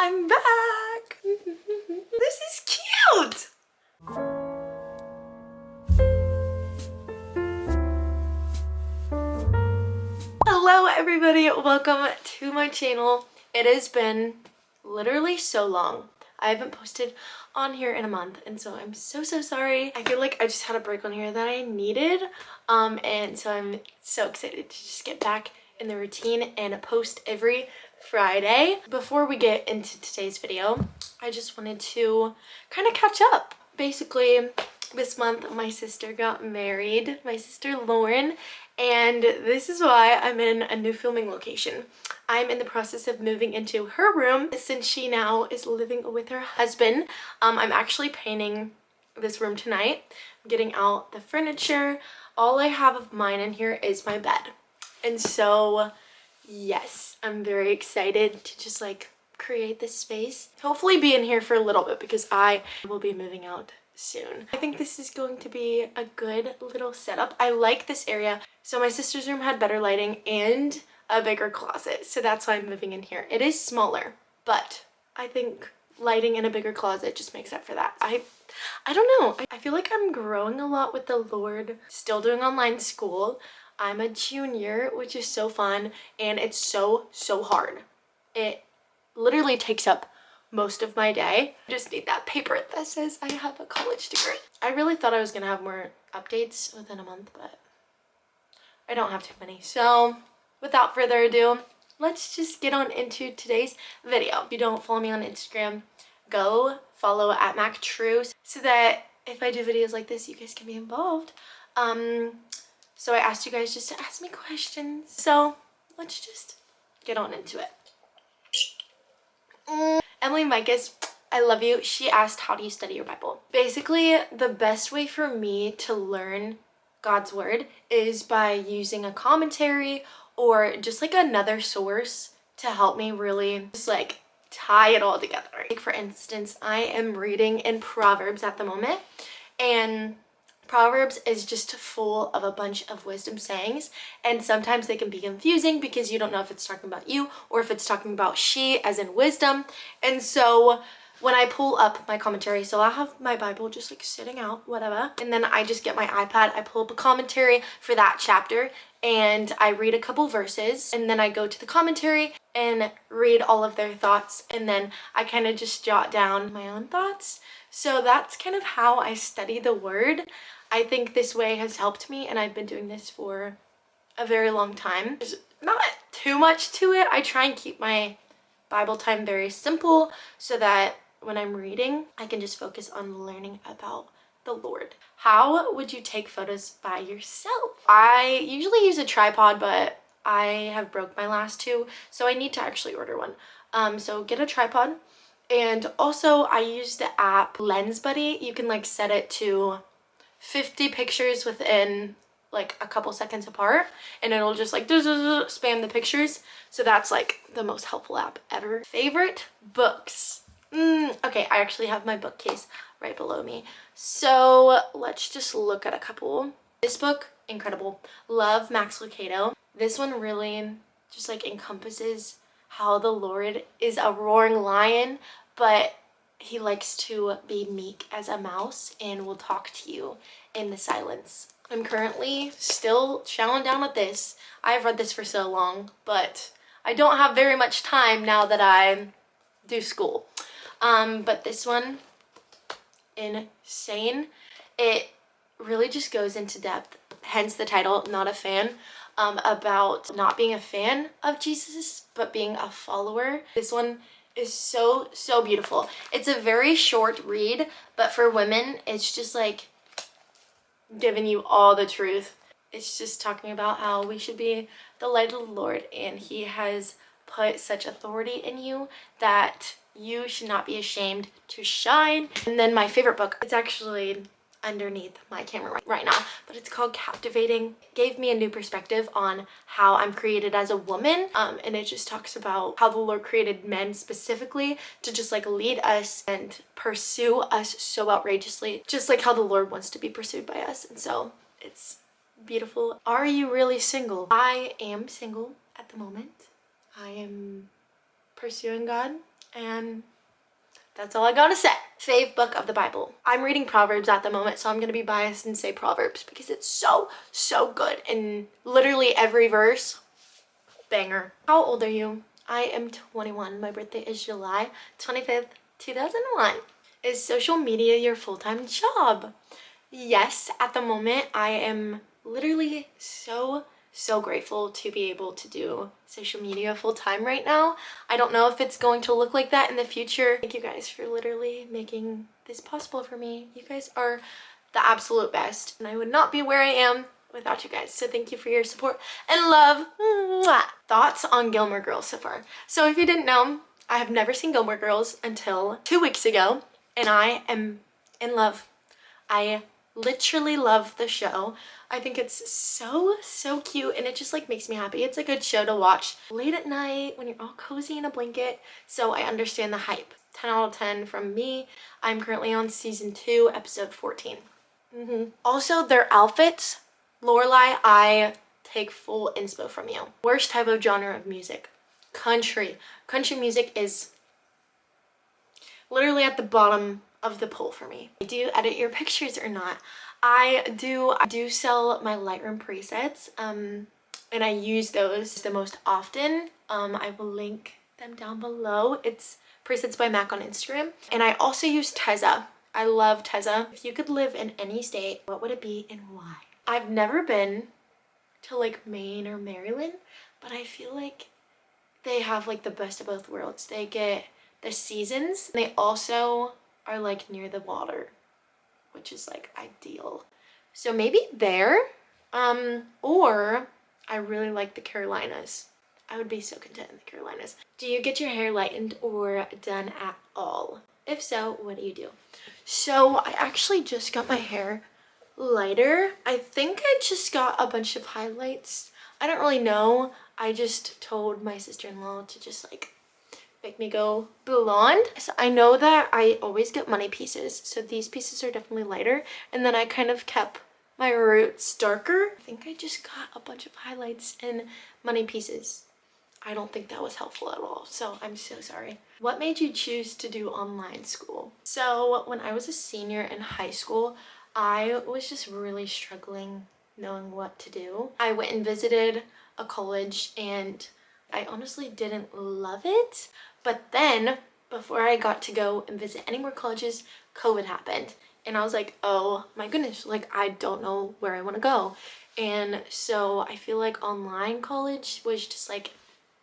I'm back! This is cute! Hello everybody, welcome to my channel. It has been literally so long. I haven't posted on here in a month, and so I'm so sorry. I feel like I just had a break on here that I needed, and so I'm so excited to just get back in the routine and post every Friday. Before we get into today's video, I just wanted to kind of catch up. Basically, this month my sister got married, my sister Lauren, and this is why I'm in a new filming location. I'm in the process of moving into her room since she now is living with her husband. I'm actually painting this room tonight. I'm getting out the furniture. All I have of mine in here is my bed. And so, yes, I'm very excited to just like create this space. Hopefully be in here for a little bit because I will be moving out soon. I think this is going to be a good little setup. I like this area. So my sister's room had better lighting and a bigger closet, so that's why I'm moving in here. It is smaller, but I think lighting in a bigger closet just makes up for that. I don't know. I feel like I'm growing a lot with the Lord. Still doing online school. I'm a junior, which is so fun, and it's so hard. It literally takes up most of my day. I just need that paper that says I have a college degree. I really thought I was gonna have more updates within a month, but I don't have too many. So without further ado, let's just get on into today's video. If you don't follow me on Instagram, go follow at MACKTRUE so that if I do videos like this, you guys can be involved. So I asked you guys just to ask me questions. So let's just get on into it. Emily Micus, I love you. She asked, how do you study your Bible? Basically, the best way for me to learn God's word is by using a commentary or just like another source to help me really just like tie it all together. Like for instance, I am reading in Proverbs at the moment, and Proverbs is just full of a bunch of wisdom sayings, and sometimes they can be confusing because you don't know if it's talking about you or if it's talking about she as in wisdom. And so when I pull up my commentary, so I'll have my Bible just like sitting out, whatever, and then I just get my iPad, I pull up a commentary for that chapter, and I read a couple verses, and then I go to the commentary and read all of their thoughts, and then I kind of just jot down my own thoughts. So that's kind of how I study the word. I think this way has helped me, and I've been doing this for a very long time. There's not too much to it. I try and keep my Bible time very simple so that when I'm reading, I can just focus on learning about the Lord. How would you take photos by yourself? I usually use a tripod, but I have broke my last two, so I need to actually order one. So get a tripod. And also I use the app Lens Buddy. You can like set it to 50 pictures within like a couple seconds apart, and it'll just like spam the pictures. So that's like the most helpful app ever. Favorite books? Okay, I actually have my bookcase right below me, so let's just look at a couple. This book, incredible. Love Max Lucado. This one really just like encompasses how the Lord is a roaring lion, but he likes to be meek as a mouse and will talk to you in the silence. I'm currently still chowing down with this. I've read this for so long, but I don't have very much time now that I do school. But this one, insane. It really just goes into depth, hence the title, Not a Fan, about not being a fan of Jesus, but being a follower. This one is so beautiful. It's a very short read, but for women, it's just like giving you all the truth. It's just talking about how we should be the light of the Lord, and he has put such authority in you that you should not be ashamed to shine. And then my favorite book, it's actually underneath my camera right now, but it's called Captivating. It gave me a new perspective on how I'm created as a woman, and it just talks about how the Lord created men specifically to just like lead us and pursue us so outrageously, just like how the Lord wants to be pursued by us. And so it's beautiful. Are you really single? I am single at the moment. I am pursuing God. And that's all I gotta say. Fave book of the Bible. I'm reading Proverbs at the moment, so I'm gonna be biased and say Proverbs because it's so good. And literally every verse, banger. How old are you? I am 21. My birthday is July 25th, 2001. Is social media your full-time job? Yes, at the moment I am literally so grateful to be able to do social media full-time right now. I don't know if it's going to look like that in the future. Thank you guys for literally making this possible for me. You guys are the absolute best, and I would not be where I am without you guys. So thank you for your support and love. Mwah. Thoughts on Gilmore Girls so far? So if you didn't know, I have never seen Gilmore Girls until 2 weeks ago, and I am in love. I literally love the show. I think it's so cute, and it just like makes me happy. It's a good show to watch late at night when you're all cozy in a blanket. So I understand the hype. 10 out of 10 from me. I'm currently on season 2, episode 14. Also, their outfits, Lorelai, I take full inspo from you. Worst type of genre of music? Country. Country music is literally at the bottom of the poll for me. Do you edit your pictures or not? I do sell my Lightroom presets, and I use those the most often. I will link them down below. It's presets by Mack on Instagram. And I also use Tezza. I love Tezza. If you could live in any state, what would it be and why? I've never been to like Maine or Maryland, but I feel like they have like the best of both worlds. They get the seasons. They also are like near the water, which is like ideal. So maybe there, or I really like the Carolinas. I would be so content in the Carolinas. Do you get your hair lightened or done at all? If so, what do you do? So I actually just got my hair lighter. I think I just got a bunch of highlights. I don't really know. I just told my sister-in-law to just like make me go blonde. So I know that I always get money pieces, so these pieces are definitely lighter, and then I kind of kept my roots darker. I think I just got a bunch of highlights and money pieces. I don't think that was helpful at all, so I'm so sorry. What made you choose to do online school? So when I was a senior in high school, I was just really struggling knowing what to do. I went and visited a college and I honestly didn't love it. But then before I got to go and visit any more colleges, COVID happened. And I was like, oh my goodness, like I don't know where I want to go. And so I feel like online college was just like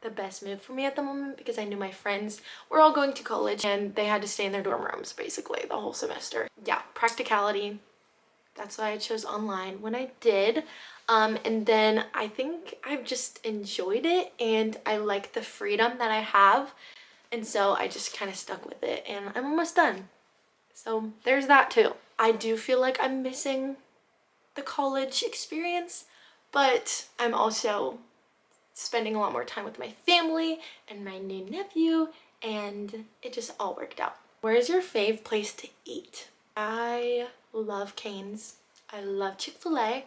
the best move for me at the moment because I knew my friends were all going to college and they had to stay in their dorm rooms basically the whole semester. Yeah, practicality. That's why I chose online when I did. And then I think I've just enjoyed it and I like the freedom that I have. And so I just kind of stuck with it and I'm almost done. So there's that too. I do feel like I'm missing the college experience, but I'm also spending a lot more time with my family and my new nephew, and it just all worked out. Where's your fave place to eat? I love Cane's. I love Chick-fil-A,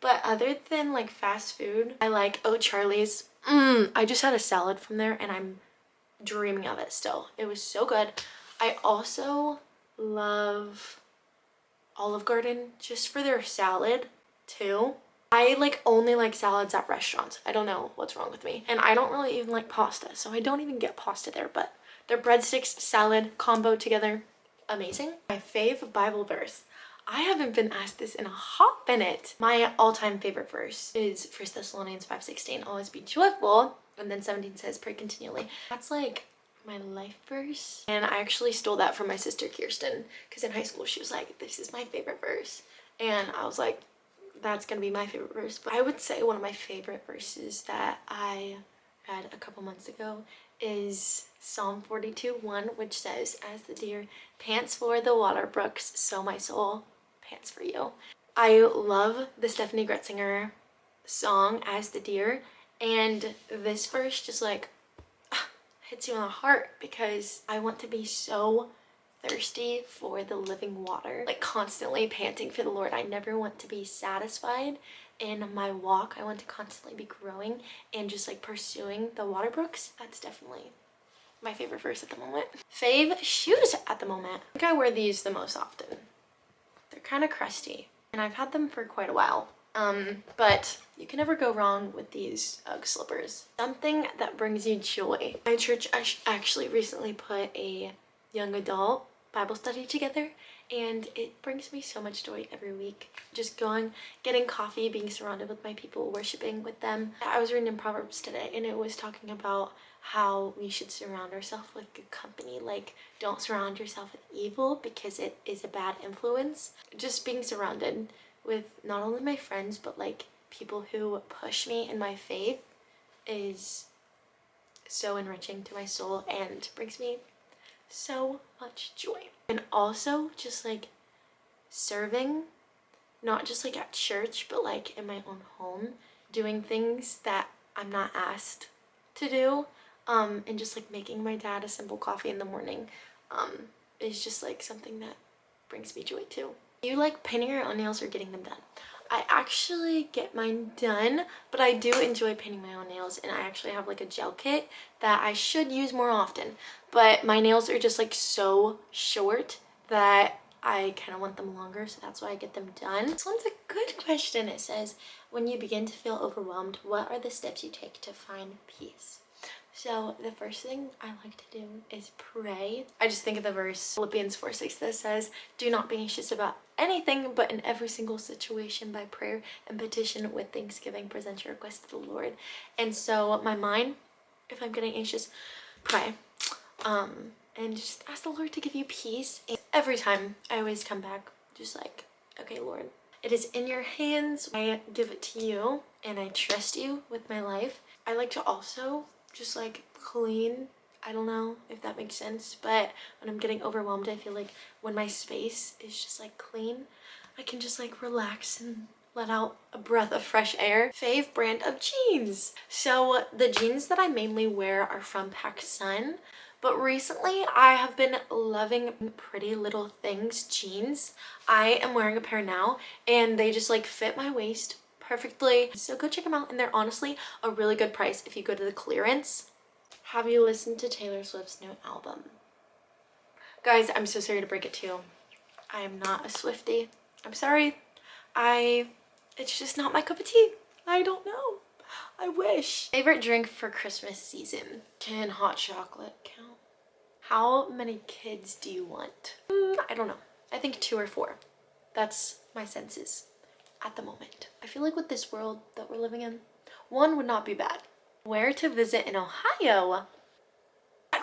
but other than like fast food, I like Charlie's. I just had a salad from there and I'm dreaming of it still. It was so good. I also love Olive Garden just for their salad too. I like only like salads at restaurants. I don't know what's wrong with me. And I don't really even like pasta, so I don't even get pasta there, but their breadsticks salad combo together, amazing. My fave Bible verse. I haven't been asked this in a hot minute. My all-time favorite verse is 1 Thessalonians 5:16. Always be joyful. And then 17 says pray continually. That's like my life verse. And I actually stole that from my sister Kirsten because in high school she was like, this is my favorite verse. And I was like, that's gonna be my favorite verse. But I would say one of my favorite verses that I read a couple months ago is Psalm 42:1, which says, as the deer pants for the water brooks, so my soul pants for you. I love the Stephanie Gretzinger song, As the Deer, and this verse just like hits you in the heart because I want to be so thirsty for the living water, like constantly panting for the Lord. I never want to be satisfied in my walk. I want to constantly be growing and just like pursuing the water brooks. That's definitely my favorite verse at the moment. Fave shoes at the moment. I think I wear these the most often. They're kind of crusty and I've had them for quite a while. But you can never go wrong with these Ugg slippers. Something that brings you joy. My church actually recently put a young adult Bible study together, and it brings me so much joy every week. Just going, getting coffee, being surrounded with my people, worshiping with them. I was reading in Proverbs today, and it was talking about how we should surround ourselves with good company. Like, don't surround yourself with evil because it is a bad influence. Just being surrounded with not only my friends, but like people who push me in my faith is so enriching to my soul and brings me so much joy. And also just like serving, not just like at church, but like in my own home, doing things that I'm not asked to do, and just like making my dad a simple coffee in the morning is just like something that brings me joy too. You like painting your own nails or getting them done? I actually get mine done, but I do enjoy painting my own nails, and I actually have like a gel kit that I should use more often, but my nails are just like so short that I kind of want them longer, so that's why I get them done. This one's a good question. It says, when you begin to feel overwhelmed, what are the steps you take to find peace? So the first thing I like to do is pray. I just think of the verse Philippians 4:6 that says, do not be anxious about anything, but in every single situation by prayer and petition with thanksgiving present your requests to the Lord. And so my mind, if I'm getting anxious, pray, and just ask the Lord to give you peace. And every time I always come back just like, okay, Lord, it is in your hands. I give it to you and I trust you with my life. I like to also just like clean. I don't know if that makes sense, but when I'm getting overwhelmed, I feel like when my space is just like clean, I can just like relax and let out a breath of fresh air. Fave brand of jeans. So the jeans that I mainly wear are from PacSun, but recently I have been loving Pretty Little Things jeans. I am wearing a pair now and they just like fit my waist perfectly. So go check them out, and they're honestly a really good price if you go to the clearance. Have you listened to Taylor Swift's new album? Guys, I'm so sorry to break it to you. I am not a Swiftie. I'm sorry. It's just not my cup of tea. I don't know. I wish. Favorite drink for Christmas season? Can hot chocolate count? How many kids do you want? I don't know. I think 2 or 4. That's my senses at the moment. I feel like with this world that we're living in, 1 would not be bad. Where to visit in Ohio? I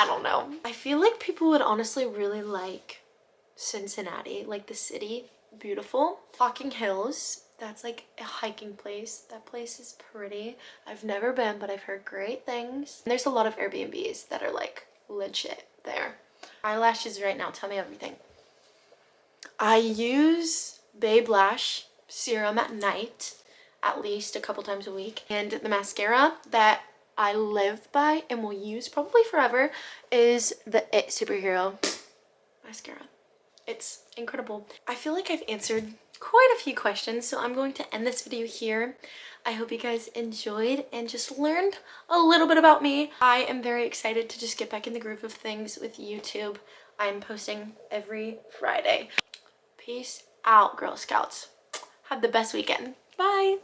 don't know. I feel like people would honestly really like Cincinnati, like the city. Beautiful. Talking Hills, that's like a hiking place. That place is pretty. I've never been, but I've heard great things. And there's a lot of Airbnbs that are like legit there. Eyelashes right now, tell me everything. I use Babe Lash serum at night, at least a couple times a week. And the mascara that I live by and will use probably forever is the It Superhero mascara. It's incredible. I feel like I've answered quite a few questions, so I'm going to end this video here. I hope you guys enjoyed and just learned a little bit about me. I am very excited to just get back in the groove of things with YouTube. I'm posting every Friday. Peace out, Girl Scouts. Have the best weekend. Bye.